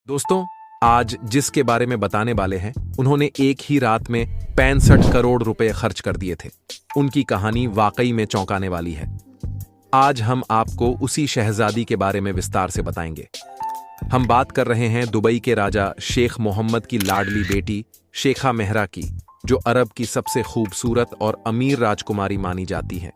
दोस्तों, आज जिसके बारे में बताने वाले हैं उन्होंने एक ही रात में 65 करोड़ रुपए खर्च कर दिए थे। उनकी कहानी वाकई में चौंकाने वाली है। आज हम आपको उसी शहजादी के बारे में विस्तार से बताएंगे। हम बात कर रहे हैं दुबई के राजा शेख मोहम्मद की लाडली बेटी शेखा मेहरा की, जो अरब की सबसे खूबसूरत और अमीर राजकुमारी मानी जाती हैं।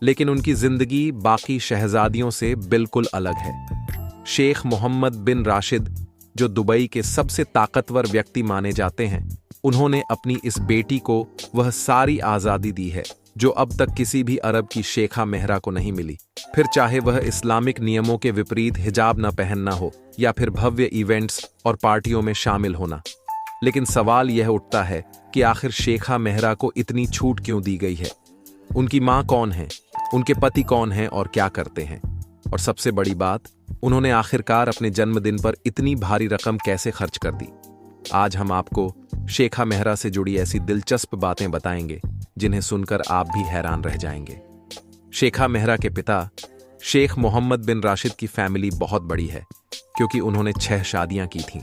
लेकिन उनकी जिंदगी बाकी शहजादियों से बिल्कुल अलग है। शेख मोहम्मद बिन राशिद, जो दुबई के सबसे ताकतवर व्यक्ति माने जाते हैं, उन्होंने अपनी इस बेटी को वह सारी आज़ादी दी है जो अब तक किसी भी अरब की शेखा मेहरा को नहीं मिली। फिर चाहे वह इस्लामिक नियमों के विपरीत हिजाब न पहनना हो या फिर भव्य इवेंट्स और पार्टियों में शामिल होना। लेकिन सवाल यह उठता है कि आखिर शेखा मेहरा को इतनी छूट क्यों दी गई है? उनकी माँ कौन है, उनके पति कौन हैं और क्या करते हैं? और सबसे बड़ी बात, उन्होंने आखिरकार अपने जन्मदिन पर इतनी भारी रकम कैसे खर्च कर दी? आज हम आपको शेखा मेहरा से जुड़ी ऐसी दिलचस्प बातें बताएंगे जिन्हें सुनकर आप भी हैरान रह जाएंगे। शेखा मेहरा के पिता शेख मोहम्मद बिन राशिद की फैमिली बहुत बड़ी है, क्योंकि उन्होंने 6 शादियां की थीं।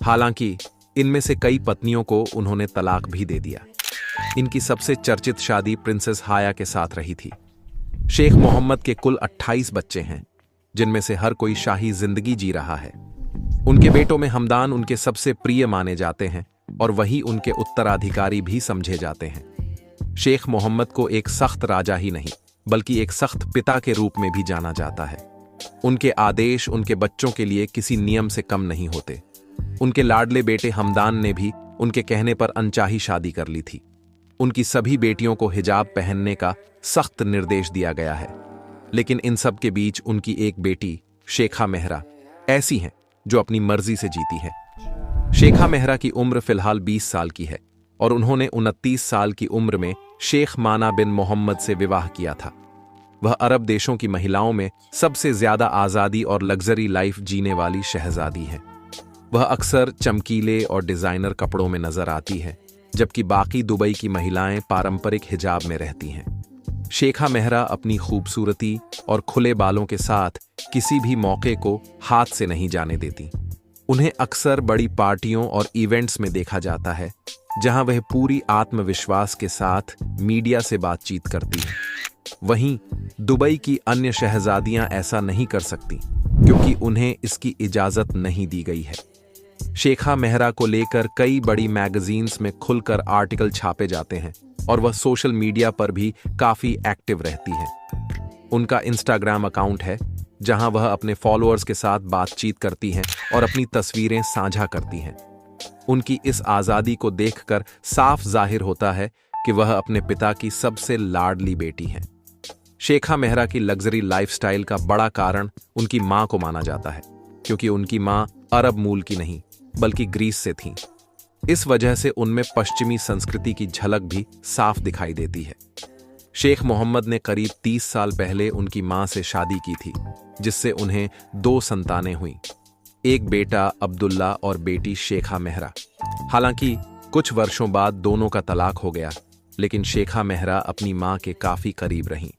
हालांकि इनमें से कई पत्नियों को उन्होंने तलाक भी दे दिया। इनकी सबसे चर्चित शादी प्रिंसेस हाया के साथ रही थी। शेख मोहम्मद के कुल 28 बच्चे हैं, जिनमें से हर कोई शाही जिंदगी जी रहा है। उनके बेटों में हमदान उनके सबसे प्रिय माने जाते हैं और वही उनके उत्तराधिकारी भी समझे जाते हैं। शेख मोहम्मद को एक सख्त राजा ही नहीं, बल्कि एक सख्त पिता के रूप में भी जाना जाता है। उनके आदेश उनके बच्चों के लिए किसी नियम से कम नहीं होते। उनके लाडले बेटे हमदान ने भी उनके कहने पर अनचाही शादी कर ली थी। उनकी सभी बेटियों को हिजाब पहनने का सख्त निर्देश दिया गया है। लेकिन इन सब के बीच उनकी एक बेटी शेखा मेहरा ऐसी हैं जो अपनी मर्जी से जीती है। शेखा मेहरा की उम्र फिलहाल 20 साल की है और उन्होंने 29 साल की उम्र में शेख माना बिन मोहम्मद से विवाह किया था। वह अरब देशों की महिलाओं में सबसे ज्यादा आजादी और लग्जरी लाइफ जीने वाली शहजादी है। वह अक्सर चमकीले और डिजाइनर कपड़ों में नजर आती है, जबकि बाकी दुबई की महिलाएं पारंपरिक हिजाब में रहती हैं। शेखा मेहरा अपनी खूबसूरती और खुले बालों के साथ किसी भी मौके को हाथ से नहीं जाने देती। उन्हें अक्सर बड़ी पार्टियों और इवेंट्स में देखा जाता है, जहां वह पूरी आत्मविश्वास के साथ मीडिया से बातचीत करती है। वहीं दुबई की अन्य शहजादियां ऐसा नहीं कर सकती, क्योंकि उन्हें इसकी इजाजत नहीं दी गई है। शेखा मेहरा को लेकर कई बड़ी मैगजीन्स में खुलकर आर्टिकल छापे जाते हैं और वह सोशल मीडिया पर भी काफी एक्टिव रहती हैं। उनका इंस्टाग्राम अकाउंट है, जहां वह अपने फॉलोअर्स के साथ बातचीत करती हैं और अपनी तस्वीरें साझा करती हैं। उनकी इस आजादी को देखकर साफ जाहिर होता है कि वह अपने पिता की सबसे लाडली बेटी हैं। शेखा मेहरा की लग्जरी लाइफस्टाइल का बड़ा कारण उनकी मां को माना जाता है, क्योंकि उनकी मां अरब मूल की नहीं बल्कि ग्रीस से थीं। इस वजह से उनमें पश्चिमी संस्कृति की झलक भी साफ दिखाई देती है। शेख मोहम्मद ने करीब 30 साल पहले उनकी मां से शादी की थी, जिससे उन्हें 2 संतानें हुईं, एक बेटा अब्दुल्ला और बेटी शेखा मेहरा। हालांकि कुछ वर्षों बाद दोनों का तलाक हो गया, लेकिन शेखा मेहरा अपनी मां के काफी करीब रहीं।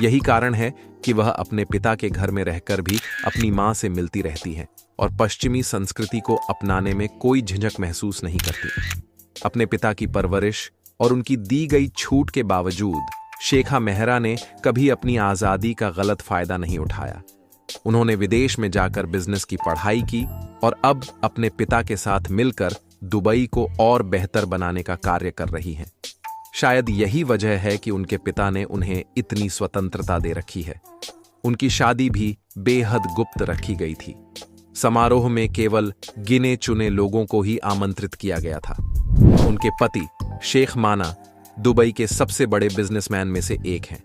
यही कारण है कि वह अपने पिता के घर में रहकर भी अपनी मां से मिलती रहती हैं और पश्चिमी संस्कृति को अपनाने में कोई झिझक महसूस नहीं करती। अपने पिता की परवरिश और उनकी दी गई छूट के बावजूद शेखा मेहरा ने कभी अपनी आजादी का गलत फायदा नहीं उठाया। उन्होंने विदेश में जाकर बिजनेस की पढ़ाई की और अब अपने पिता के साथ मिलकर दुबई को और बेहतर बनाने का कार्य कर रही हैं। शायद यही वजह है कि उनके पिता ने उन्हें इतनी स्वतंत्रता दे रखी है। उनकी शादी भी बेहद गुप्त रखी गई थी। समारोह में केवल गिने चुने लोगों को ही आमंत्रित किया गया था। उनके पति शेख माना दुबई के सबसे बड़े बिजनेसमैन में से एक हैं।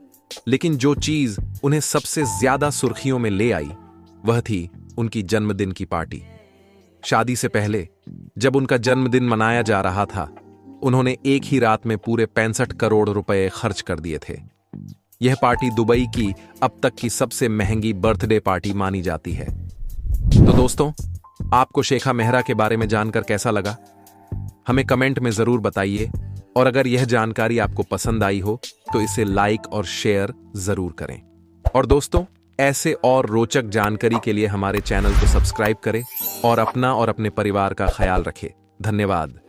लेकिन जो चीज उन्हें सबसे ज्यादा सुर्खियों में ले आई, वह थी उनकी जन्मदिन की पार्टी। शादी से पहले जब उनका जन्मदिन मनाया जा रहा था, उन्होंने एक ही रात में पूरे 65 करोड़ रुपए खर्च कर दिए थे। यह पार्टी दुबई की अब तक की सबसे महंगी बर्थडे पार्टी मानी जाती है। तो दोस्तों, आपको शेखा मेहरा के बारे में जानकर कैसा लगा? हमें कमेंट में जरूर बताइए, और अगर यह जानकारी आपको पसंद आई हो तो इसे लाइक और शेयर जरूर करें। और दोस्तों, ऐसे और रोचक जानकारी के लिए हमारे चैनल को सब्सक्राइब करें और अपना और अपने परिवार का ख्याल रखें। धन्यवाद।